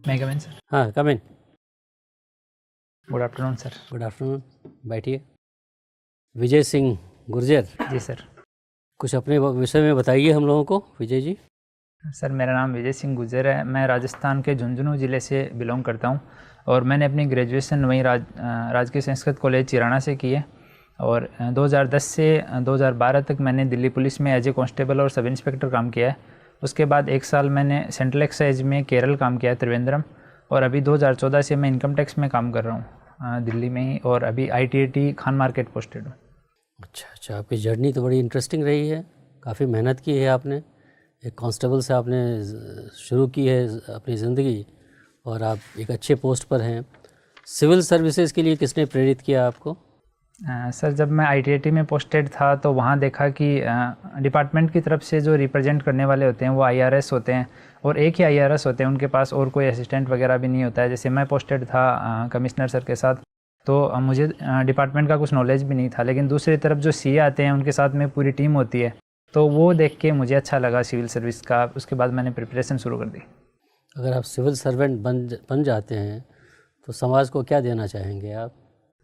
मैं कम in sir. हाँ, come in. Good afternoon sir. Good afternoon, बैठिए। विजय सिंह गुर्जर जी सर। कुछ अपने विषय में बताइए हम लोगों को, विजय जी। सर मेरा नाम विजय सिंह गुर्जर है। मैं राजस्थान के झुंझुनू ज़िले से बिलोंग करता हूँ और मैंने अपनी ग्रेजुएशन वहीं राजकीय संस्कृत कॉलेज चिराना से की है और 2010 से 2012 तक मैंने दिल्ली पुलिस में एज ए कांस्टेबल और सब इंस्पेक्टर काम किया है। उसके बाद 1 साल मैंने सेंट्रल एक्साइज में केरल काम किया है, त्रिवेंद्रम। और अभी 2014 से मैं इनकम टैक्स में काम कर रहा हूँ दिल्ली में ही, और अभी ITAT खान मार्केट पोस्टेड हूँ। अच्छा, आपकी जर्नी तो बड़ी इंटरेस्टिंग रही है। काफ़ी मेहनत की है आपने। एक कांस्टेबल से आपने शुरू की है अपनी ज़िंदगी और आप एक अच्छे पोस्ट पर हैं। सिविल सर्विसेज के लिए किसने प्रेरित किया आपको? सर जब मैं ITAT में पोस्टेड था तो वहाँ देखा कि डिपार्टमेंट की तरफ से जो रिप्रेजेंट करने वाले होते हैं वो IRS होते हैं, और एक ही IRS होते हैं, उनके पास और कोई असिस्टेंट वगैरह भी नहीं होता है। जैसे मैं पोस्टेड था कमिश्नर सर के साथ, तो मुझे डिपार्टमेंट का कुछ नॉलेज भी नहीं था, लेकिन दूसरी तरफ जो CA आते हैं उनके साथ में पूरी टीम होती है, तो वो देख के मुझे अच्छा लगा सिविल सर्विस का। उसके बाद मैंने प्रिपरेशन शुरू कर दी। अगर आप सिविल सर्वेंट बन जाते हैं तो समाज को क्या देना चाहेंगे आप?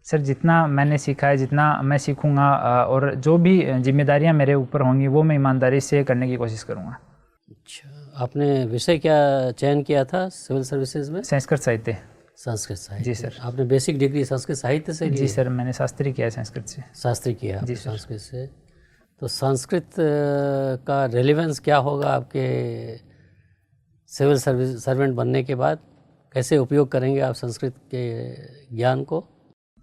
सर जितना मैंने सीखा है, जितना मैं सीखूंगा, और जो भी जिम्मेदारियां मेरे ऊपर होंगी वो मैं ईमानदारी से करने की कोशिश करूंगा। अच्छा, आपने विषय क्या चयन किया था सिविल सर्विसेज में? संस्कृत साहित्य। संस्कृत साहित्य। जी सर। आपने बेसिक डिग्री संस्कृत साहित्य से ली? जी सर, मैंने शास्त्री किया है संस्कृत से। शास्त्री किया आपने जी सर। संस्कृत से। तो संस्कृत का रेलेवेंस क्या होगा आपके सिविल सर्वेंट बनने के बाद? कैसे उपयोग करेंगे आप संस्कृत के ज्ञान को?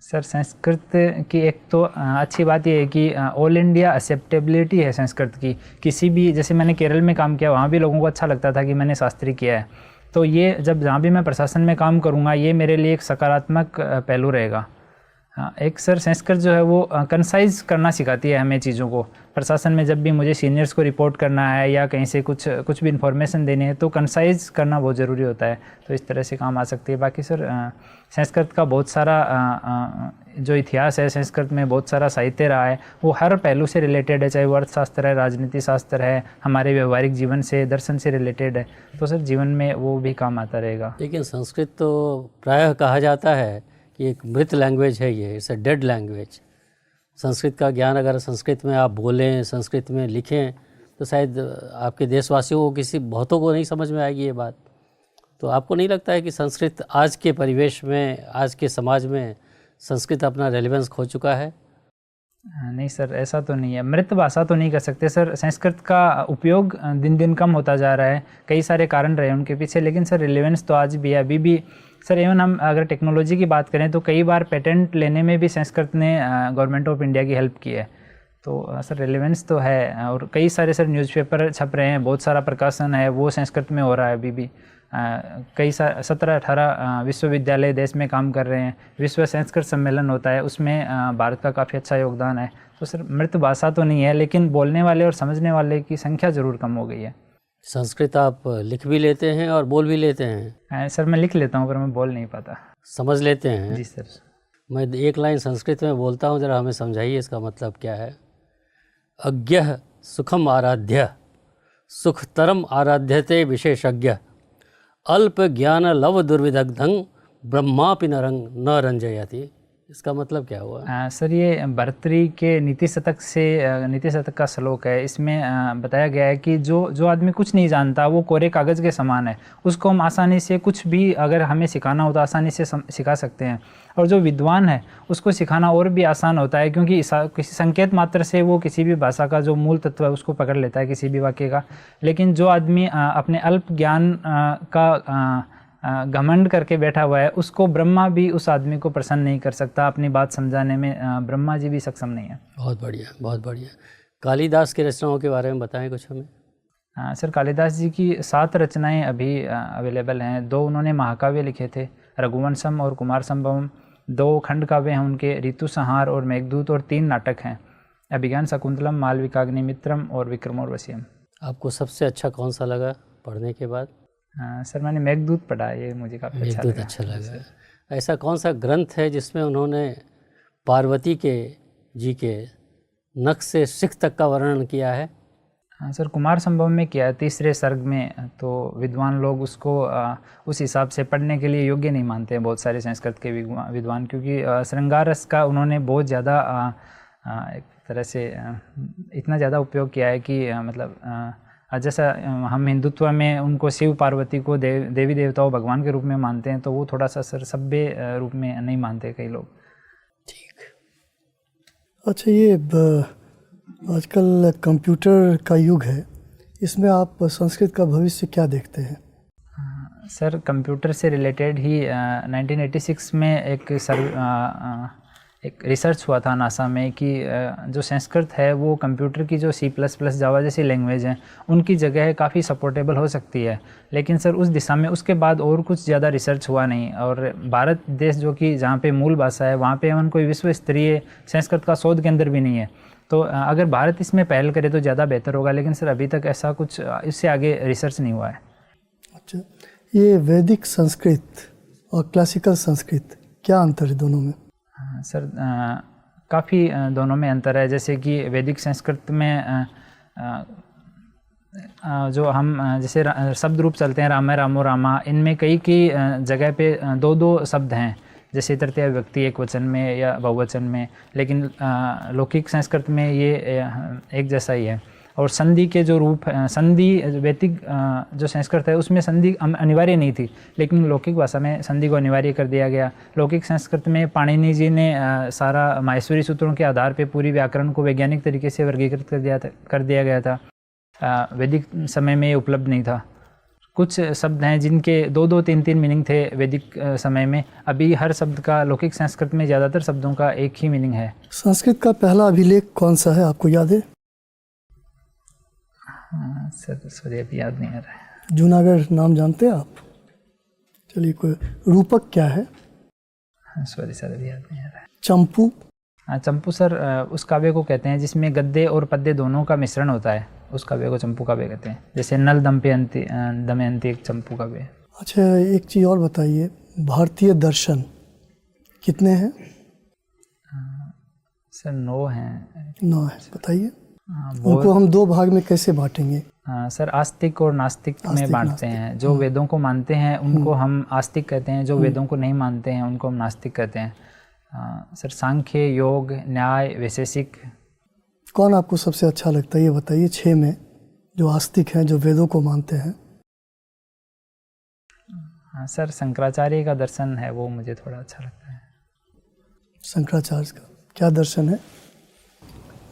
सर संस्कृत की एक तो अच्छी बात यह है कि ऑल इंडिया एक्सेप्टेबिलिटी है संस्कृत की। किसी भी, जैसे मैंने केरल में काम किया, वहाँ भी लोगों को अच्छा लगता था कि मैंने शास्त्री किया है। तो ये जब जहाँ भी मैं प्रशासन में काम करूँगा, ये मेरे लिए एक सकारात्मक पहलू रहेगा। हाँ, एक सर संस्कृत जो है वो कंसाइज करना सिखाती है हमें चीज़ों को। प्रशासन में जब भी मुझे सीनियर्स को रिपोर्ट करना है या कहीं से कुछ भी इन्फॉर्मेशन देनी है, तो कंसाइज करना बहुत ज़रूरी होता है। तो इस तरह से काम आ सकती है। बाकी सर संस्कृत का बहुत सारा जो इतिहास है, संस्कृत में बहुत सारा साहित्य रहा है, वो हर पहलू से रिलेटेड है, चाहे वो अर्थशास्त्र है, राजनीति शास्त्र है, हमारे व्यवहारिक जीवन से, दर्शन से रिलेटेड है। तो सर जीवन में वो भी काम आता रहेगा। लेकिन संस्कृत तो प्रायः कहा जाता है कि एक मृत लैंग्वेज है, ये it's a dead language. Sanskrit का ज्ञान अगर संस्कृत में आप बोलें, संस्कृत में लिखें, तो शायद आपके देशवासियों को बहुतों को नहीं समझ में आएगी ये बात। तो आपको नहीं लगता है कि संस्कृत आज के परिवेश में, आज के समाज में संस्कृत अपना रेलेवेंस खो चुका है? नहीं सर, ऐसा तो नहीं है। मृत भाषा तो नहीं कर सकते सर। संस्कृत का उपयोग दिन दिन कम होता जा रहा है, कई सारे कारण रहे उनके पीछे, लेकिन सर रिलेवेंस तो आज भी है, अभी भी। सर इवन हम अगर टेक्नोलॉजी की बात करें तो कई बार पेटेंट लेने में भी संस्कृत ने गवर्नमेंट ऑफ इंडिया की हेल्प की है। तो सर रिलेवेंस तो है। और कई सारे सर न्यूज़पेपर छप रहे हैं, बहुत सारा प्रकाशन है वो संस्कृत में हो रहा है अभी भी। कई 17-18 विश्वविद्यालय देश में काम कर रहे हैं। विश्व संस्कृत सम्मेलन होता है, उसमें भारत का काफ़ी अच्छा योगदान है। तो सर मृत भाषा तो नहीं है, लेकिन बोलने वाले और समझने वाले की संख्या ज़रूर कम हो गई है। संस्कृत आप लिख भी लेते हैं और बोल भी लेते हैं? सर मैं लिख लेता हूँ पर मैं बोल नहीं पाता। समझ लेते हैं? जी सर। मैं एक लाइन संस्कृत में बोलता हूँ, ज़रा हमें समझाइए इसका मतलब क्या है। अज्ञः सुखम आराध्य सुखतरम आराध्यते विशेषज्ञ अल्प ज्ञान लव दुर्विदग्धं ब्रह्मापि न रंजयति। इसका मतलब क्या हुआ? सर ये भर्तृहरि के नीति शतक का श्लोक है। इसमें बताया गया है कि जो आदमी कुछ नहीं जानता वो कोरे कागज़ के समान है। उसको हम आसानी से कुछ भी अगर हमें सिखाना हो तो आसानी से सिखा सकते हैं। और जो विद्वान है उसको सिखाना और भी आसान होता है, क्योंकि किसी संकेत मात्र से वो किसी भी भाषा का जो मूल तत्व है उसको पकड़ लेता है, किसी भी वाक्य का। लेकिन जो आदमी अपने अल्प ज्ञान का घमंड करके बैठा हुआ है, उसको ब्रह्मा भी उस आदमी को प्रसन्न नहीं कर सकता। अपनी बात समझाने में ब्रह्मा जी भी सक्षम नहीं है। बहुत बढ़िया, बहुत बढ़िया। कालिदास की रचनाओं के बारे में बताएं कुछ हमें। सर कालिदास जी की 7 रचनाएं अभी अवेलेबल हैं। 2 उन्होंने महाकाव्य लिखे थे, रघुवंशम और कुमार संभवम। 2 खंड काव्य हैं उनके, ऋतु संहार और मेघदूत, और 3 नाटक हैं, अभिज्ञान शकुंतलम, मालविकाग्निमित्रम और विक्रमोर्वशीयम। आपको सबसे अच्छा कौन सा लगा पढ़ने के बाद? सर मैंने मेघदूत पढ़ा, ये मुझे काफ़ी अच्छा लगा। ऐसा कौन सा ग्रंथ है जिसमें उन्होंने पार्वती जी के नख से शिख तक का वर्णन किया है? हाँ सर, कुमार संभव में किया है, तीसरे सर्ग में। तो विद्वान लोग उसको उस हिसाब से पढ़ने के लिए योग्य नहीं मानते हैं बहुत सारे संस्कृत के विद्वान, क्योंकि श्रृंगार रस का उन्होंने बहुत ज़्यादा एक तरह से इतना ज़्यादा उपयोग किया है कि जैसा हम हिंदुत्व में उनको शिव पार्वती को देवी देवताओं भगवान के रूप में मानते हैं, तो वो थोड़ा सा सर सभ्य रूप में नहीं मानते कई लोग। ठीक। अच्छा, ये आजकल कंप्यूटर का युग है, इसमें आप संस्कृत का भविष्य क्या देखते हैं? सर, कंप्यूटर से रिलेटेड ही 1986 में एक रिसर्च हुआ था नासा में कि जो संस्कृत है वो कंप्यूटर की जो C++, जावा जैसी लैंग्वेज हैं उनकी जगह काफ़ी सपोर्टेबल हो सकती है। लेकिन सर उस दिशा में उसके बाद और कुछ ज़्यादा रिसर्च हुआ नहीं, और भारत देश जो कि जहाँ पे मूल भाषा है वहाँ पे कोई विश्व स्तरीय संस्कृत का शोध केंद्र भी नहीं है। तो अगर भारत इसमें पहल करे तो ज़्यादा बेहतर होगा, लेकिन सर अभी तक ऐसा कुछ इससे आगे रिसर्च नहीं हुआ है। अच्छा, ये वैदिक संस्कृत और क्लासिकल संस्कृत, क्या अंतर है दोनों में? सर, काफ़ी दोनों में अंतर है। जैसे कि वैदिक संस्कृत में जो हम जैसे शब्द रूप चलते हैं राम रामो रामा, इनमें कई जगह पे दो दो शब्द हैं, जैसे तृतीया विभक्ति एक वचन में या बहुवचन में। लेकिन लौकिक संस्कृत में ये एक जैसा ही है। और संधि के जो रूप संधि वैदिक जो संस्कृत है उसमें संधि अनिवार्य नहीं थी, लेकिन लौकिक भाषा में संधि को अनिवार्य कर दिया गया। लौकिक संस्कृत में पाणिनि जी ने सारा माहेश्वरी सूत्रों के आधार पे पूरी व्याकरण को वैज्ञानिक तरीके से वर्गीकृत कर दिया गया था। वैदिक समय में ये उपलब्ध नहीं था। कुछ शब्द हैं जिनके दो दो तीन तीन मीनिंग थे वैदिक समय में, अभी हर शब्द का लौकिक संस्कृत में ज़्यादातर शब्दों का एक ही मीनिंग है। संस्कृत का पहला अभिलेख कौन सा है, आपको याद है? सर सॉरी, अभी याद नहीं आ रहा है। जूनागढ़ नाम जानते हैं आप? चलिए, कोई रूपक क्या है? सॉरी सर, अभी याद नहीं आ रहा है। चंपू? हाँ, चंपू सर उस काव्य को कहते हैं जिसमें गद्य और पद्य दोनों का मिश्रण होता है, उस काव्य को चंपू काव्य कहते हैं। जैसे नल दमयंती एक चंपू काव्य है। अच्छा, एक चीज़ और बताइए, भारतीय दर्शन कितने हैं? सर 9 हैं। 9 है, बताइए। उनको हम 2 भाग में कैसे बांटेंगे? सर, आस्तिक और नास्तिक में बांटते हैं। जो वेदों को मानते हैं उनको हम आस्तिक कहते हैं, जो वेदों को नहीं मानते हैं उनको हम नास्तिक कहते हैं। सर, सांख्य, योग, न्याय, वैशेषिक। कौन आपको सबसे अच्छा लगता है, ये बताइए 6 में, जो आस्तिक हैं, जो वेदों को मानते हैं? सर, शंकराचार्य का दर्शन है वो मुझे थोड़ा अच्छा लगता है। शंकराचार्य का क्या दर्शन है?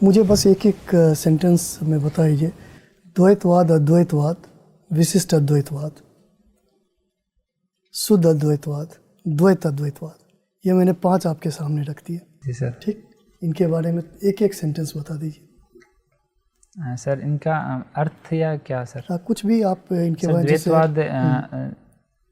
मुझे बस एक एक सेंटेंस में बताइए। द्वैतवाद, अद्वैतवाद, विशिष्ट अद्वैतवाद, शुद्ध अद्वैतवाद, द्वैत अद्वैतवाद, ये मैंने 5 आपके सामने रख दिए। जी सर। ठीक, इनके बारे में एक एक सेंटेंस बता दीजिए। सर, इनका अर्थ या क्या सर? कुछ भी आप इनके बारे में। द्वैतवाद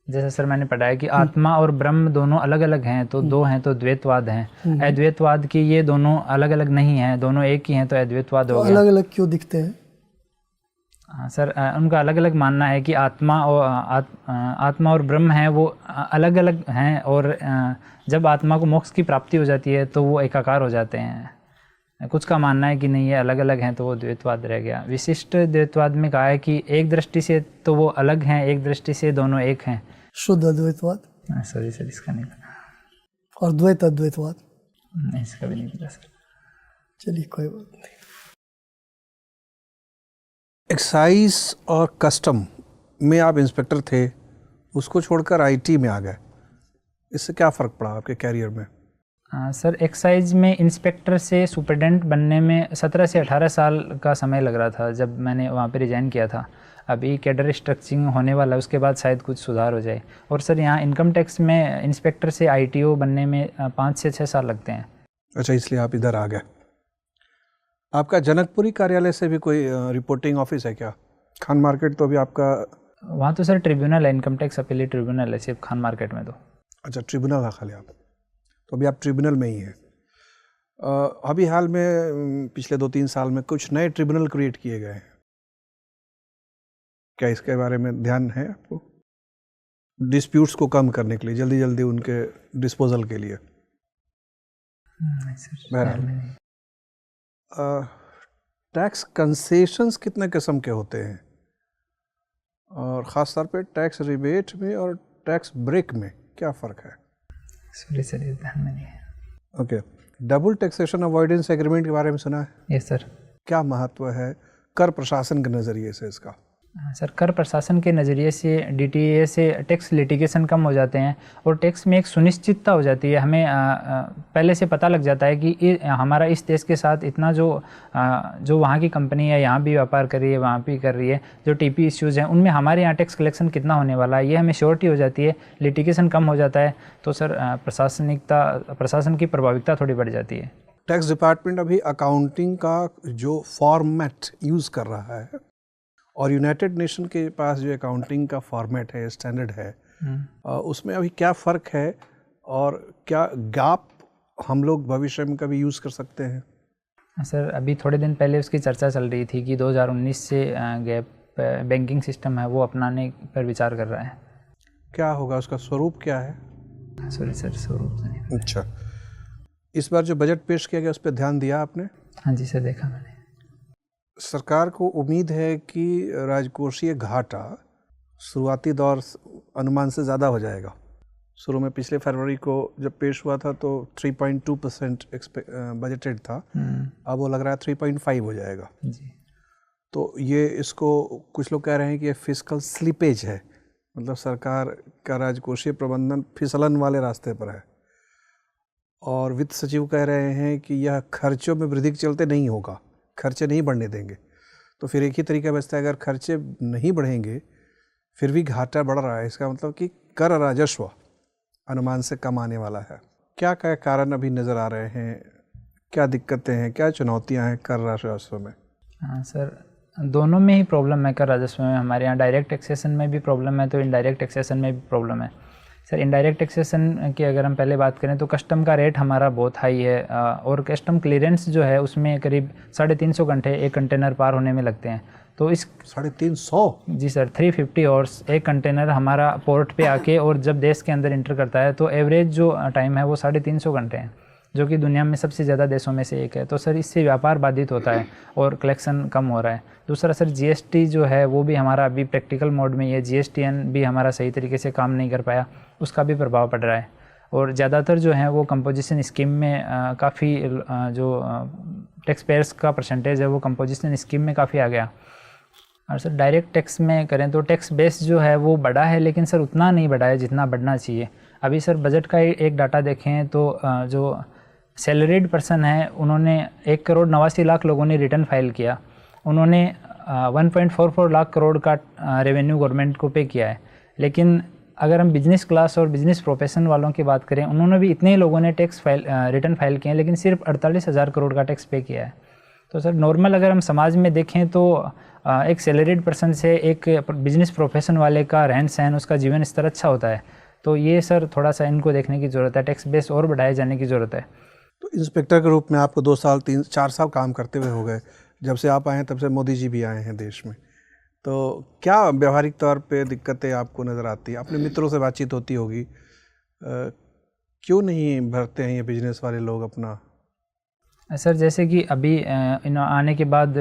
जैसे सर मैंने पढ़ा है कि आत्मा और ब्रह्म दोनों अलग अलग हैं, तो 2 हैं तो द्वैतवाद हैं। अद्वैतवाद की ये दोनों अलग अलग नहीं हैं, दोनों एक ही हैं, तो अद्वैतवाद हो गया। अलग अलग क्यों दिखते हैं? सर, उनका अलग अलग मानना है कि आत्मा और ब्रह्म हैं वो अलग अलग हैं, और जब आत्मा को मोक्ष की प्राप्ति हो जाती है तो वो एकाकार हो जाते हैं। कुछ का मानना है कि नहीं, ये अलग अलग हैं, तो वो द्वैतवाद रह गया। विशिष्ट द्वैतवाद में कहा है कि एक दृष्टि से तो वो अलग हैं, एक दृष्टि से दोनों एक हैं। शुद्ध अद्वैतवाद? सॉरी सर, इसका नहीं पता। और द्वैत अद्वैतवाद? नहीं, इसका भी नहीं पता सर। चलिए, कोई बात नहीं। एक्साइज और कस्टम में आप इंस्पेक्टर थे, उसको छोड़कर आईटी में आ गए, इससे क्या फ़र्क पड़ा आपके कैरियर में? सर, एक्साइज में इंस्पेक्टर से सुपरिटेंडेंट बनने में 17 से 18 साल का समय लग रहा था जब मैंने वहाँ पे रिजाइन किया था। अभी कैडर स्ट्रक्चरिंग होने वाला है, उसके बाद शायद कुछ सुधार हो जाए। और सर, यहाँ इनकम टैक्स में इंस्पेक्टर से ITO बनने में 5 से 6 साल लगते हैं। अच्छा, इसलिए आप इधर आ गए। आपका जनकपुरी कार्यालय से भी कोई रिपोर्टिंग ऑफिस है क्या? खान मार्केट तो अभी आपका वहाँ तो सर ट्रिब्यूनल है, इनकम टैक्स अपीलेट ट्रिब्यूनल है सिर्फ खान मार्केट में। तो अच्छा, ट्रिब्यूनल है खाली आप, तो अभी आप ट्रिब्यूनल में ही हैं। अभी हाल में पिछले 2-3 साल में कुछ नए ट्रिब्यूनल क्रिएट किए गए हैं, क्या इसके बारे में ध्यान है आपको? डिस्प्यूट्स को कम करने के लिए, जल्दी जल्दी उनके डिस्पोजल के लिए। नहीं सर, बहरहाल टैक्स कंसेशंस कितने किस्म के होते हैं, और ख़ास तौर पे टैक्स रिबेट में और टैक्स ब्रेक में क्या फ़र्क है? सॉरी सर, ये ध्यान में नहीं है। Okay, double taxation avoidance agreement के बारे में सुना है? Yes sir. क्या महत्व है कर प्रशासन के नज़रिए से इसका? सर, कर प्रशासन के नज़रिए से DTA से टैक्स लिटिगेशन कम हो जाते हैं और टैक्स में एक सुनिश्चितता हो जाती है। हमें पहले से पता लग जाता है कि हमारा इस देश के साथ इतना जो वहाँ की कंपनी है यहाँ भी व्यापार कर रही है, वहाँ भी कर रही है, जो TP इश्यूज़ हैं उनमें हमारे यहाँ टैक्स कलेक्शन कितना होने वाला है, ये हमें श्योरिटी हो जाती है, लिटिगेशन कम हो जाता है। तो सर प्रशासन की प्रभाविकता थोड़ी बढ़ जाती है। टैक्स डिपार्टमेंट अभी अकाउंटिंग का जो फॉर्मेट यूज़ कर रहा है और यूनाइटेड नेशन के पास जो अकाउंटिंग का फॉर्मेट है, स्टैंडर्ड है, उसमें अभी क्या फ़र्क है और क्या गैप हम लोग भविष्य में कभी यूज़ कर सकते हैं? सर, अभी थोड़े दिन पहले उसकी चर्चा चल रही थी कि 2019 से गैप बैंकिंग सिस्टम है वो अपनाने पर विचार कर रहा है। क्या होगा, उसका स्वरूप क्या है? सॉरी सर, स्वरूप से नहीं। अच्छा, इस बार जो बजट पेश किया गया उस पर ध्यान दिया आपने? हाँ जी सर, देखा मैंने। सरकार को उम्मीद है कि राजकोषीय घाटा शुरुआती दौर अनुमान से ज़्यादा हो जाएगा। शुरू में पिछले फरवरी को जब पेश हुआ था तो 3.2% बजटेड था, अब वो लग रहा है 3.5 हो जाएगा जी। तो ये इसको कुछ लोग कह रहे हैं कि ये फिस्कल स्लिपेज है, मतलब सरकार का राजकोषीय प्रबंधन फिसलन वाले रास्ते पर है। और वित्त सचिव कह रहे हैं कि यह खर्चों में वृद्धि के चलते नहीं होगा, खर्चे नहीं बढ़ने देंगे। तो फिर एक ही तरीका बचता है, अगर खर्चे नहीं बढ़ेंगे फिर भी घाटा बढ़ रहा है, इसका मतलब कि कर राजस्व अनुमान से कम आने वाला है। क्या क्या कारण अभी नज़र आ रहे हैं, क्या दिक्कतें हैं, क्या चुनौतियां हैं कर राजस्व में? हाँ सर, दोनों में ही प्रॉब्लम है। कर राजस्व में हमारे यहाँ डायरेक्ट टैक्सेशन में भी प्रॉब्लम है तो इनडायरेक्ट टैक्सेशन में भी प्रॉब्लम है। सर, इनडायरेक्ट टैक्सेशन की अगर हम पहले बात करें तो कस्टम का रेट हमारा बहुत हाई है और कस्टम क्लियरेंस जो है उसमें करीब 350 घंटे एक कंटेनर पार होने में लगते हैं। तो इस 350? जी सर, 350 आवर्स एक कंटेनर हमारा पोर्ट पे आके और जब देश के अंदर इंटर करता है तो एवरेज जो टाइम है वो 350 घंटे हैं, जो कि दुनिया में सबसे ज़्यादा देशों में से एक है। तो सर, इससे व्यापार बाधित होता है और कलेक्शन कम हो रहा है। दूसरा सर, GST जो है वो भी हमारा अभी प्रैक्टिकल मोड में ही है, GSTN भी हमारा सही तरीके से काम नहीं कर पाया, उसका भी प्रभाव पड़ रहा है। और ज़्यादातर जो है वो कंपोजिशन स्कीम में काफ़ी जो टैक्स पेयर्स का परसेंटेज है वो कंपोजिशन स्कीम में काफ़ी आ गया। और सर, डायरेक्ट टैक्स में करें तो टैक्स बेस जो है वो बढ़ा है, लेकिन सर उतना नहीं बढ़ा है जितना बढ़ना चाहिए। अभी सर बजट का एक डाटा देखें तो जो सैलरीड पर्सन है उन्होंने 1,89,00,000 लोगों ने रिटर्न फाइल किया, उन्होंने 1.44 लाख करोड़ का रेवेन्यू गवर्नमेंट को पे किया है। लेकिन अगर हम बिजनेस क्लास और बिजनेस प्रोफेशन वालों की बात करें, उन्होंने भी इतने ही लोगों ने रिटर्न फाइल किए हैं, लेकिन सिर्फ 48,000 करोड़ का टैक्स पे किया है। तो सर, नॉर्मल अगर हम समाज में देखें तो एक सैलरीड पर्सन से एक बिजनेस प्रोफेशन वाले का रहन सहन, उसका जीवन स्तर अच्छा होता है। तो ये सर थोड़ा सा इनको देखने की ज़रूरत है, टैक्स बेस और बढ़ाए जाने की ज़रूरत है। तो इंस्पेक्टर के रूप में आपको 2 साल 3-4 साल काम करते हुए हो गए, जब से आप आए हैं तब से मोदी जी भी आए हैं देश में, तो क्या व्यवहारिक तौर पे दिक्कतें आपको नज़र आती हैं? अपने मित्रों से बातचीत होती होगी, क्यों नहीं भरते हैं ये बिजनेस वाले लोग अपना? सर, जैसे कि अभी आने के बाद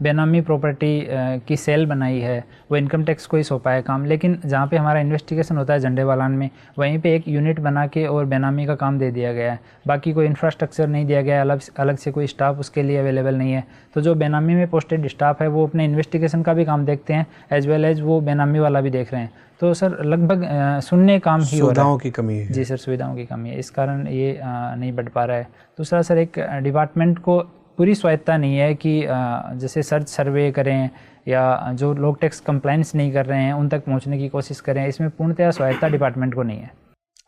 बेनामी प्रॉपर्टी की सेल बनाई है, वो इनकम टैक्स को ही सौंपा है काम, लेकिन जहाँ पे हमारा इन्वेस्टिगेशन होता है झंडेवालान में, वहीं पे एक यूनिट बना के और बेनामी का काम दे दिया गया है। बाकी कोई इंफ्रास्ट्रक्चर नहीं दिया गया है, अलग से कोई स्टाफ उसके लिए अवेलेबल नहीं है। तो जो बेनामी में पोस्टेड स्टाफ है वो अपने इन्वेस्टिगेशन का भी काम देखते हैं, एज वेल एज वो बेनामी वाला भी देख रहे हैं। तो सर, लगभग शून्य काम ही हो रहा है। सुविधाओं की कमी है। जी सर, सुविधाओं की कमी है, इस कारण ये नहीं बढ़ पा रहा है। दूसरा सर, एक डिपार्टमेंट को पूरी स्वायत्ता नहीं है कि जैसे सर्च सर्वे करें या जो लोग टैक्स कंप्लाइंस नहीं कर रहे हैं उन तक पहुंचने की कोशिश करें, इसमें पूर्णतः स्वायत्ता डिपार्टमेंट को नहीं है।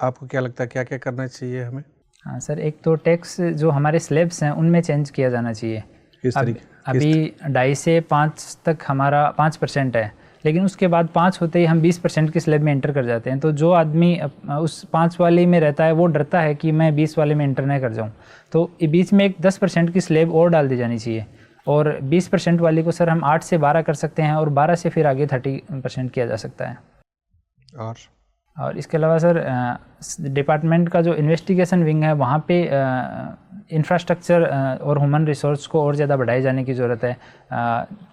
आपको क्या लगता है क्या क्या करना चाहिए हमें? हाँ सर, एक तो टैक्स जो हमारे स्लैब्स हैं उनमें चेंज किया जाना चाहिए। अभी 2.5 से 5 तक हमारा 5% है, लेकिन उसके बाद 5 होते ही हम 20% की स्लैब में एंटर कर जाते हैं। तो जो आदमी उस 5 वाले में रहता है वो डरता है कि मैं 20 वाले में एंटर नहीं कर जाऊं, तो बीच में एक 10% की स्लैब और डाल दी जानी चाहिए। और 20% वाली को सर हम 8 से 12 कर सकते हैं और 12 से फिर आगे 30% किया जा सकता है। और इसके अलावा सर डिपार्टमेंट का जो इन्वेस्टिगेशन विंग है वहाँ पे इंफ्रास्ट्रक्चर और ह्यूमन रिसोर्स को और ज़्यादा बढ़ाए जाने की ज़रूरत है।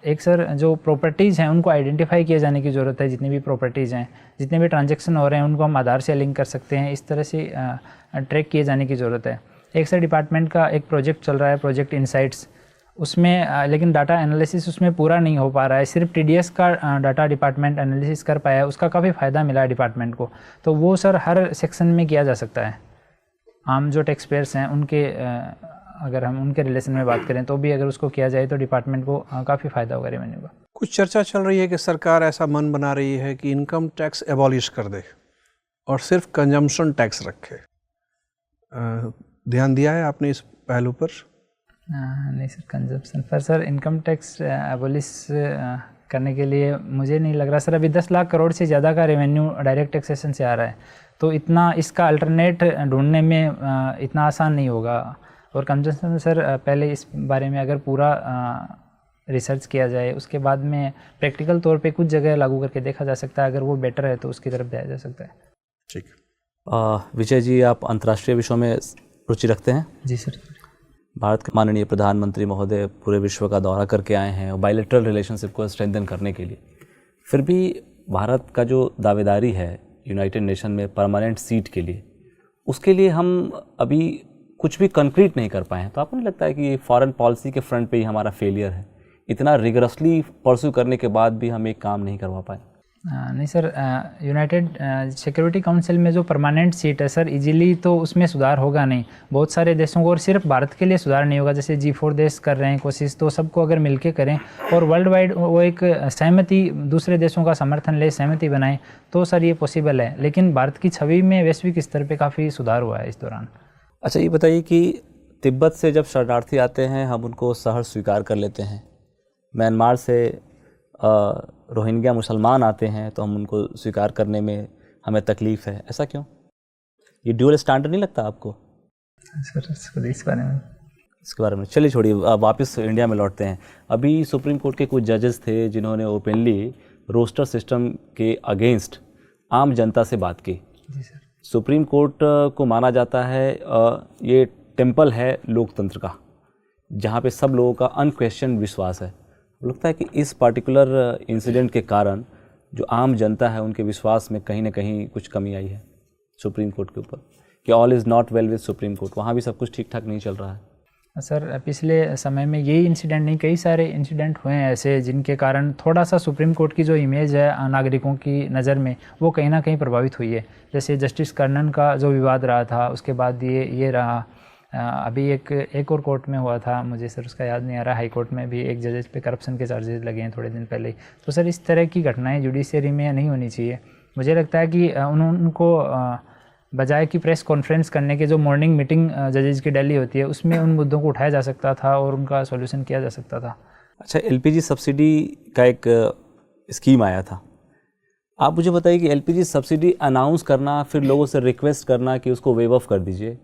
एक सर जो प्रॉपर्टीज़ हैं उनको आइडेंटिफाई किए जाने की ज़रूरत है। जितनी भी प्रॉपर्टीज़ हैं, जितने भी ट्रांजैक्शन हो रहे हैं उनको हम आधार से लिंक कर सकते हैं, इस तरह से ट्रैक किए जाने की ज़रूरत है। एक सर डिपार्टमेंट का एक प्रोजेक्ट चल रहा है, प्रोजेक्ट इनसाइट्स, उसमें लेकिन डाटा एनालिसिस उसमें पूरा नहीं हो पा रहा है। सिर्फ टीडीएस का डाटा डिपार्टमेंट एनालिसिस कर पाया है, उसका काफ़ी फ़ायदा मिला है डिपार्टमेंट को। तो वो सर हर सेक्शन में किया जा सकता है। आम जो टैक्स पेयर्स हैं उनके अगर हम उनके रिलेशन में बात करें तो भी अगर उसको किया जाए तो डिपार्टमेंट को काफ़ी फ़ायदा होगा रेवेन्यू का। कुछ चर्चा चल रही है कि सरकार ऐसा मन बना रही है कि इनकम टैक्स एबॉलिश कर दे और सिर्फ कंजम्पशन टैक्स रखे। ध्यान दिया है आपने इस पहलू पर? नहीं सर, कंजम्पशन पर सर इनकम टैक्स एबॉलिश करने के लिए मुझे नहीं लग रहा सर। अभी 10 लाख करोड़ से ज़्यादा का रेवेन्यू डायरेक्ट टैक्सेशन से आ रहा है, तो इतना इसका अल्टरनेट ढूंढने में इतना आसान नहीं होगा। और कंजम्पशन सर पहले इस बारे में अगर पूरा रिसर्च किया जाए, उसके बाद में प्रैक्टिकल तौर पे कुछ जगह लागू करके देखा जा सकता है। अगर वो बेटर है तो उसकी तरफ जाया जा सकता है। ठीक। विजय जी, आप अंतर्राष्ट्रीय विषयों में रुचि रखते हैं? जी सर। भारत के माननीय प्रधानमंत्री महोदय पूरे विश्व का दौरा करके आए हैं बायलैटरल रिलेशनशिप को स्ट्रेंथन करने के लिए। फिर भी भारत का जो दावेदारी है यूनाइटेड नेशन में परमानेंट सीट के लिए, उसके लिए हम अभी कुछ भी कंक्रीट नहीं कर पाए हैं। तो आपको नहीं लगता है कि फॉरेन पॉलिसी के फ्रंट पे ही हमारा फेलियर है? इतना रिगरसली परस्यू करने के बाद भी हम एक काम नहीं करवा पाए। नहीं सर, यूनाइटेड सिक्योरिटी काउंसिल में जो परमानेंट सीट है सर, इजीली तो उसमें सुधार होगा नहीं। बहुत सारे देशों को, और सिर्फ भारत के लिए सुधार नहीं होगा। जैसे G4 देश कर रहे हैं कोशिश, तो सबको अगर मिलके करें और वर्ल्ड वाइड वो एक सहमति, दूसरे देशों का समर्थन ले, सहमति बनाएं, तो सर ये पॉसिबल है। लेकिन भारत की छवि में वैश्विक स्तर पर काफ़ी सुधार हुआ है इस दौरान। अच्छा, ये बताइए कि तिब्बत से जब शरणार्थी आते हैं हम उनको सहर्ष स्वीकार कर लेते हैं, म्यांमार से रोहिंग्या मुसलमान आते हैं तो हम उनको स्वीकार करने में हमें तकलीफ़ है, ऐसा क्यों? ये ड्यूअल स्टैंडर्ड नहीं लगता आपको? सर इसके बारे में चलिए छोड़िए, वापस इंडिया में लौटते हैं। अभी सुप्रीम कोर्ट के कुछ जजेस थे जिन्होंने ओपनली रोस्टर सिस्टम के अगेंस्ट आम जनता से बात की। जी सर। सुप्रीम कोर्ट को माना जाता है ये टेम्पल है लोकतंत्र का, जहाँ पे सब लोगों का अनक्वेश्चन विश्वास है। लगता है कि इस पार्टिकुलर इंसिडेंट के कारण जो आम जनता है उनके विश्वास में कहीं ना कहीं कुछ कमी आई है सुप्रीम कोर्ट के ऊपर, कि all is not well with supreme court, वहाँ भी सब कुछ ठीक ठाक नहीं चल रहा है। सर पिछले समय में यही इंसिडेंट नहीं, कई सारे इंसिडेंट हुए हैं ऐसे जिनके कारण थोड़ा सा सुप्रीम कोर्ट की जो इमेज है नागरिकों की नज़र में, वो कहीं ना कहीं प्रभावित हुई है। जैसे जस्टिस कर्णन का जो विवाद रहा था, उसके बाद ये रहा। अभी एक और कोर्ट में हुआ था, मुझे सर उसका याद नहीं आ रहा, हाई कोर्ट में भी एक जजेस पे करप्शन के चार्जेस लगे हैं थोड़े दिन पहले ही। तो सर इस तरह की घटनाएं जुडिशरी में नहीं होनी चाहिए। मुझे लगता है कि उनको बजाय कि प्रेस कॉन्फ्रेंस करने के जो मॉर्निंग मीटिंग जजेस की डेली होती है, उसमें उन मुद्दों को उठाया जा सकता था और उनका सॉल्यूशन किया जा सकता था। अच्छा, LPG सब्सिडी का एक स्कीम आया था। आप मुझे बताइए कि LPG सब्सिडी अनाउंस करना, फिर लोगों से रिक्वेस्ट करना कि उसको वेव ऑफ कर दीजिए,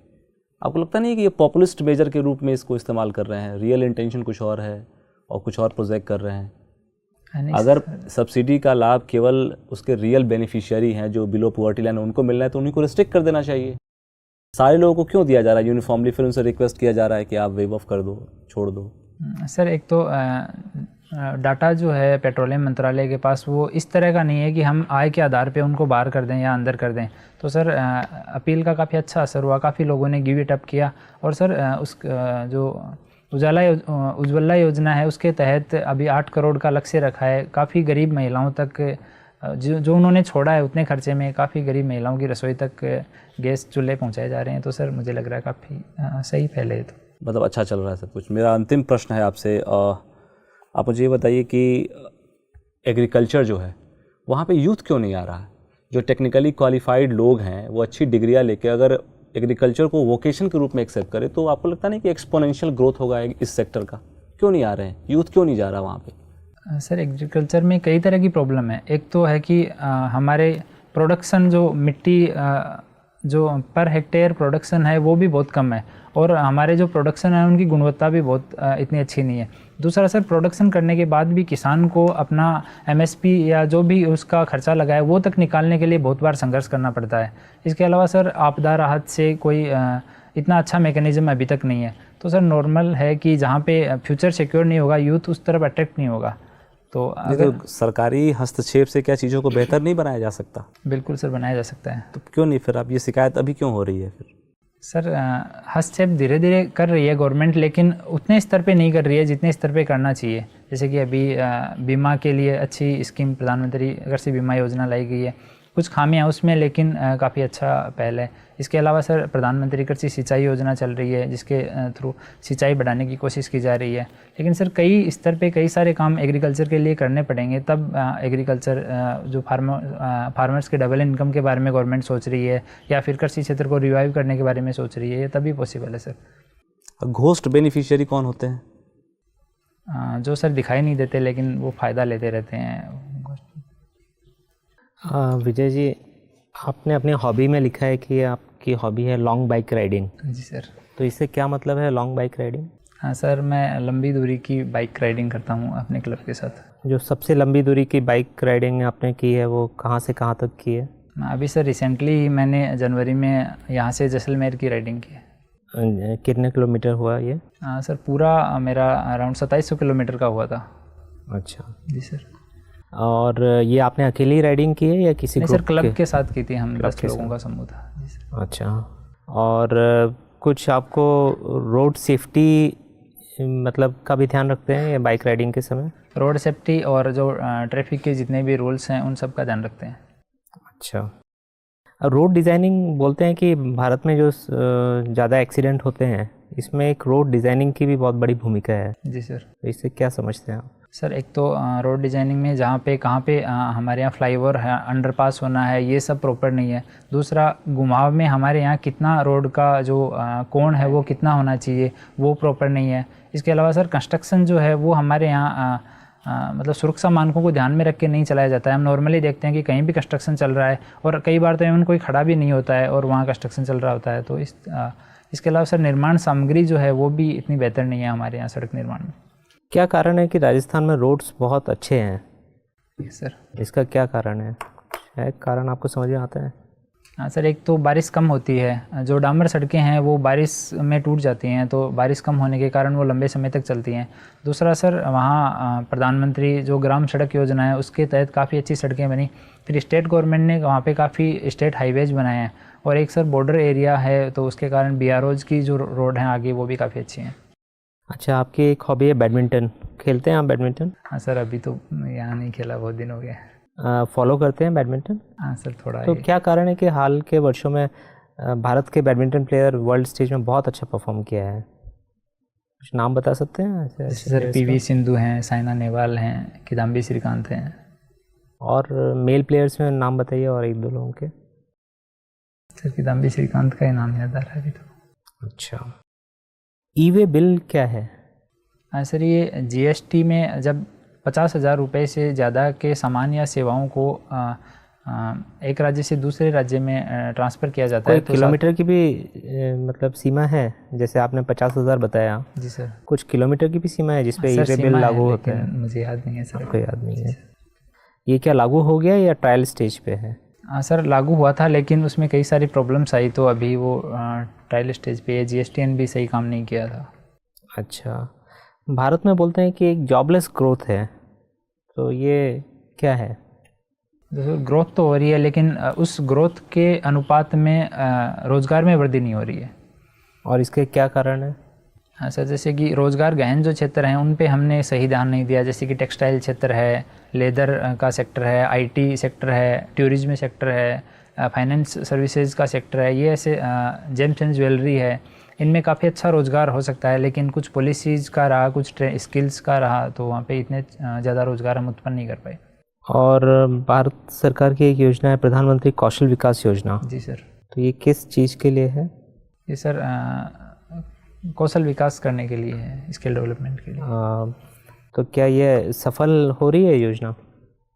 आपको लगता नहीं कि ये पॉपुलिस्ट मेजर के रूप में इसको इस्तेमाल कर रहे हैं? रियल इंटेंशन कुछ और है और कुछ और प्रोजेक्ट कर रहे हैं। अगर सब्सिडी का लाभ केवल उसके रियल बेनिफिशियरी हैं जो बिलो पॉवर्टी लाइन उनको मिल रहा है, तो उन्हीं को रिस्ट्रिक्ट कर देना चाहिए। सारे लोगों को क्यों दिया जा रहा है यूनिफॉर्मली, फिर उनसे रिक्वेस्ट किया जा रहा है कि आप वेव ऑफ कर दो, छोड़ दो? सर एक तो डाटा जो है पेट्रोलियम मंत्रालय के पास वो इस तरह का नहीं है कि हम आय के आधार पे उनको बाहर कर दें या अंदर कर दें। तो सर अपील का काफ़ी अच्छा असर हुआ, काफ़ी लोगों ने गिव इट अप किया। और सर उस जो उज्ज्वला योजना है उसके तहत अभी 8 करोड़ का लक्ष्य रखा है। काफ़ी गरीब महिलाओं तक जो उन्होंने छोड़ा है उतने खर्चे में काफ़ी गरीब महिलाओं की रसोई तक गैस चूल्हे पहुँचाए जा रहे हैं। तो सर मुझे लग रहा है काफ़ी सही पहले है, तो मतलब अच्छा चल रहा है सब कुछ। मेरा अंतिम प्रश्न है आपसे, आप मुझे ये बताइए कि एग्रीकल्चर जो है वहाँ पे यूथ क्यों नहीं आ रहा है? जो टेक्निकली क्वालिफाइड लोग हैं वो अच्छी डिग्रियाँ लेके अगर एग्रीकल्चर को वोकेशन के रूप में एक्सेप्ट करें, तो आपको लगता नहीं कि एक्सपोनेंशियल ग्रोथ होगा इस सेक्टर का? क्यों नहीं आ रहे हैं यूथ, क्यों नहीं जा रहा वहाँ पे? सर एग्रीकल्चर में कई तरह की प्रॉब्लम है। एक तो है कि हमारे प्रोडक्शन जो मिट्टी जो पर हेक्टेयर प्रोडक्शन है वो भी बहुत कम है, और हमारे जो प्रोडक्शन है उनकी गुणवत्ता भी बहुत इतनी अच्छी नहीं है। दूसरा सर, प्रोडक्शन करने के बाद भी किसान को अपना MSP या जो भी उसका खर्चा लगा है वो तक निकालने के लिए बहुत बार संघर्ष करना पड़ता है। इसके अलावा सर, आपदा राहत से कोई इतना अच्छा मैकेनिज्म अभी तक नहीं है। तो सर नॉर्मल है कि जहाँ पे फ्यूचर सिक्योर नहीं होगा, यूथ उस तरफ अट्रैक्ट नहीं होगा। तो अगर तो सरकारी हस्तक्षेप से क्या चीज़ों को बेहतर नहीं बनाया जा सकता? बिल्कुल सर, बनाया जा सकता है। तो क्यों नहीं फिर अब ये शिकायत अभी क्यों हो रही है फिर? सर हस्तक्षेप धीरे धीरे कर रही है गवर्नमेंट, लेकिन उतने स्तर पे नहीं कर रही है जितने स्तर पे करना चाहिए। जैसे कि अभी बीमा के लिए अच्छी स्कीम प्रधानमंत्री कृषि बीमा योजना लाई गई है, कुछ खामियां उसमें, लेकिन काफ़ी अच्छा पहल है। इसके अलावा सर, प्रधानमंत्री कृषि सिंचाई योजना चल रही है जिसके थ्रू सिंचाई बढ़ाने की कोशिश की जा रही है। लेकिन सर कई स्तर पे कई सारे काम एग्रीकल्चर के लिए करने पड़ेंगे, तब एग्रीकल्चर जो फार्मर्स के डबल इनकम के बारे में गवर्नमेंट सोच रही है, या फिर कृषि क्षेत्र को रिवाइव करने के बारे में सोच रही है, ये तभी पॉसिबल है सर। घोस्ट बेनिफिशियरी कौन होते हैं? जो सर दिखाई नहीं देते लेकिन वो फ़ायदा लेते रहते हैं। विजय जी, आपने अपनी हॉबी में लिखा है कि आपकी हॉबी है लॉन्ग बाइक राइडिंग। जी सर। तो इससे क्या मतलब है लॉन्ग बाइक राइडिंग? हाँ सर, मैं लंबी दूरी की बाइक राइडिंग करता हूँ अपने क्लब के साथ। जो सबसे लंबी दूरी की बाइक राइडिंग आपने की है वो कहाँ से कहाँ तक की है? अभी सर रिसेंटली मैंने जनवरी में यहाँ से जैसलमेर की राइडिंग की है। कितने किलोमीटर हुआ ये? सर पूरा मेरा अराउंड 2700 किलोमीटर का हुआ था। अच्छा जी सर। और ये आपने अकेली राइडिंग की है या किसी नहीं ग्रुप सर, क्लब के साथ की थी, हम 10 के लोगों का समूह था। जी सर। अच्छा, और कुछ आपको रोड सेफ्टी मतलब का भी ध्यान रखते हैं ये बाइक राइडिंग के समय? रोड सेफ्टी और जो ट्रैफिक के जितने भी रूल्स हैं उन सब का ध्यान रखते हैं। अच्छा, रोड डिज़ाइनिंग बोलते हैं कि भारत में जो ज़्यादा एक्सीडेंट होते हैं इसमें एक रोड डिज़ाइनिंग की भी बहुत बड़ी भूमिका है। जी सर। तो इससे क्या समझते हैं आप? सर एक तो रोड डिज़ाइनिंग में जहाँ पे कहाँ पे हमारे यहाँ फ्लाईओवर है, अंडरपास होना है, ये सब प्रॉपर नहीं है। दूसरा, घुमाव में हमारे यहाँ कितना रोड का जो कोण है वो कितना होना चाहिए वो प्रॉपर नहीं है। इसके अलावा सर कंस्ट्रक्शन जो है वो हमारे यहाँ मतलब सुरक्षा मानकों को ध्यान में रख के नहीं चलाया जाता है। हम नॉर्मली देखते हैं कि कहीं भी कंस्ट्रक्शन चल रहा है और कई बार तो इवन कोई खड़ा भी नहीं होता है और वहाँ कंस्ट्रक्शन चल रहा होता है। तो इसके अलावा सर निर्माण सामग्री जो है वो भी इतनी बेहतर नहीं है हमारे यहाँ सड़क निर्माण में। क्या कारण है कि राजस्थान में रोड्स बहुत अच्छे हैं? सर इसका क्या कारण है कारण आपको समझ में आता है? हाँ सर, एक तो बारिश कम होती है, जो डामर सड़कें हैं वो बारिश में टूट जाती हैं, तो बारिश कम होने के कारण वो लंबे समय तक चलती हैं। दूसरा सर, वहाँ प्रधानमंत्री जो ग्राम सड़क योजना है उसके तहत काफ़ी अच्छी सड़कें बनी। फिर स्टेट गवर्नमेंट ने वहाँ पे काफ़ी स्टेट हाईवेज बनाए हैं, और एक सर बॉर्डर एरिया है तो उसके कारण BROs की जो रोड हैं आगे वो भी काफ़ी अच्छी हैं। अच्छा, आपकी एक हॉबी है बैडमिंटन, खेलते हैं आप बैडमिंटन? हाँ सर, अभी तो यहाँ नहीं खेला, बहुत दिन हो गए। फॉलो करते हैं बैडमिंटन? हाँ सर, थोड़ा। तो क्या कारण है कि हाल के वर्षों में भारत के बैडमिंटन प्लेयर वर्ल्ड स्टेज में बहुत अच्छा परफॉर्म किया है? कुछ नाम बता सकते हैं ऐसे? सर PV सिंधु हैं, साइना नेहवाल हैं, किदाम्बी श्रीकांत हैं। और मेल प्लेयर्स में नाम बताइए और एक दो लोगों के। सर किदाम्बी श्रीकांत का ही नाम याद आ रहा है अभी तो। अच्छा, ई-वे बिल क्या है? हाँ सर, ये GST में जब 50,000 रुपये से ज़्यादा के सामान या सेवाओं को एक राज्य से दूसरे राज्य में ट्रांसफ़र किया जाता है। कोई किलोमीटर की भी मतलब सीमा है? जैसे आपने 50,000 बताया। जी सर। कुछ किलोमीटर की भी सीमा है जिसपे सर, ई-वे बिल सीमा लागू है, होता है? लेकिन मुझे याद नहीं है सर। आपको याद नहीं है? ये क्या लागू हो गया या ट्रायल स्टेज पे है? हाँ सर, लागू हुआ था लेकिन उसमें कई सारी प्रॉब्लम्स आई, तो अभी वो ट्रायल स्टेज पे है। GSTN भी सही काम नहीं किया था। अच्छा, भारत में बोलते हैं कि एक जॉबलेस ग्रोथ है, तो ये क्या है? देखो, ग्रोथ तो हो रही है लेकिन उस ग्रोथ के अनुपात में रोज़गार में वृद्धि नहीं हो रही है। और इसके क्या कारण है? हाँ सर, जैसे कि रोज़गार गहन जो क्षेत्र हैं उन पे हमने सही ध्यान नहीं दिया, जैसे कि टेक्सटाइल क्षेत्र है, लेदर का सेक्टर है, IT सेक्टर है, टूरिज्म सेक्टर है, फाइनेंस सर्विसेज का सेक्टर है, ये ऐसे जेम्स एंड ज्वेलरी है, इनमें काफ़ी अच्छा रोज़गार हो सकता है। लेकिन कुछ पॉलिसीज़ का रहा, कुछ स्किल्स का रहा, तो वहाँ पे इतने ज़्यादा रोज़गार हम उत्पन्न नहीं कर पाए। और भारत सरकार की एक योजना है प्रधानमंत्री कौशल विकास योजना। जी सर। तो ये किस चीज़ के लिए है? ये सर कौशल विकास करने के लिए है, स्किल डेवलपमेंट के लिए। तो क्या ये सफल हो रही है योजना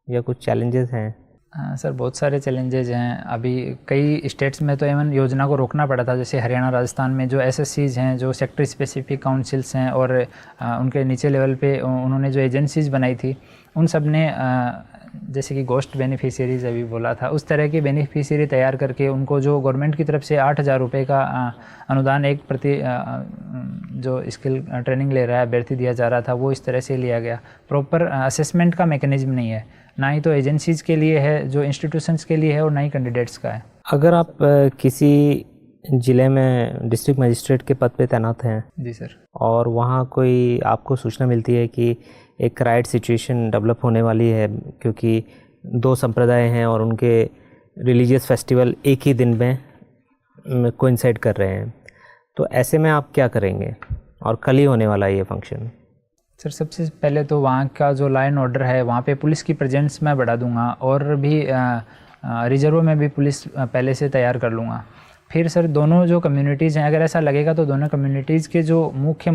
या कुछ चैलेंजेस हैं? सर बहुत सारे चैलेंजेज हैं। अभी कई स्टेट्स में तो इवन योजना को रोकना पड़ा था, जैसे हरियाणा राजस्थान में जो एसएससीज हैं, जो सेक्टर स्पेसिफिक काउंसिल्स हैं, और उनके नीचे लेवल पे उन्होंने जो एजेंसीज बनाई थी, उन सब ने जैसे कि गोस्ट बेनिफिशियरीज अभी बोला था, उस तरह की बेनिफिशियरी तैयार करके उनको जो गवर्नमेंट की तरफ से 8,000 रुपये का अनुदान एक प्रति जो स्किल ट्रेनिंग ले रहा है अभ्यर्थी दिया जा रहा था, वो इस तरह से लिया गया। प्रॉपर असेसमेंट का मैकेनिज्म नहीं है, ना ही तो एजेंसीज़ के लिए है जो इंस्टीट्यूशंस के लिए है, और ना ही कैंडिडेट्स का है। अगर आप किसी ज़िले में डिस्ट्रिक्ट मजिस्ट्रेट के पद पे तैनात हैं जी सर, और वहाँ कोई आपको सूचना मिलती है कि एक राइट सिचुएशन डेवलप होने वाली है क्योंकि दो संप्रदाय हैं और उनके रिलीजियस फेस्टिवल एक ही दिन में कोइंसाइड कर रहे हैं, तो ऐसे में आप क्या करेंगे? और कल ही होने वाला है ये फंक्शन। सर सबसे पहले तो वहाँ का जो लॉ एंड ऑर्डर है, वहाँ पे पुलिस की प्रेजेंस मैं बढ़ा दूंगा, और भी रिजर्व में भी पुलिस पहले से तैयार कर लूँगा। फिर सर दोनों जो कम्युनिटीज़ हैं, अगर ऐसा लगेगा तो दोनों कम्युनिटीज़ के जो मुख्य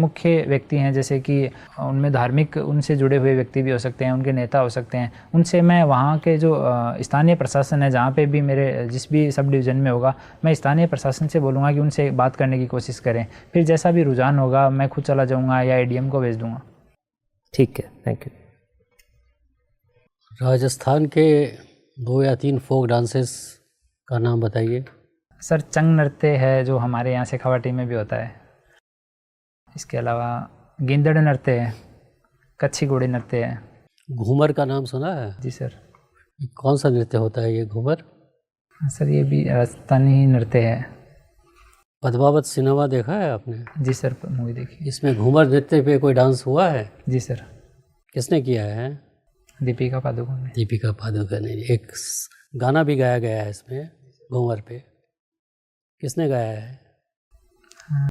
व्यक्ति हैं, जैसे कि उनमें धार्मिक उनसे जुड़े हुए व्यक्ति भी हो सकते हैं, उनके नेता हो सकते हैं, उनसे मैं वहाँ के जो स्थानीय प्रशासन है, जहाँ पे भी मेरे जिस भी सब डिवीज़न में होगा, मैं स्थानीय प्रशासन से बोलूँगा कि उनसे बात करने की कोशिश करें। फिर जैसा भी रुझान होगा मैं खुद चला जाऊँगा या एडीएम को भेज दूँगा। ठीक है, थैंक यू। राजस्थान के 2 या 3 फोक डांसेस का नाम बताइए। सर चंग नृत्य है जो हमारे यहाँ शेखावाटी में भी होता है। इसके अलावा गेंदड़ नृत्य है, कच्छी घोड़ी नृत्य है। घूमर का नाम सुना है? जी सर। कौन सा नृत्य होता है ये घूमर? सर ये भी राजस्थानी नृत्य है। पद्मावत सिनेमा देखा है आपने? जी सर, मूवी देखी। इसमें घूमर नृत्य पे कोई डांस हुआ है? जी सर। किसने किया है? दीपिका पादुकोण ने। दीपिका पादुकोण ने। एक गाना भी गाया गया है इसमें घूमर पे, किसने गाया है?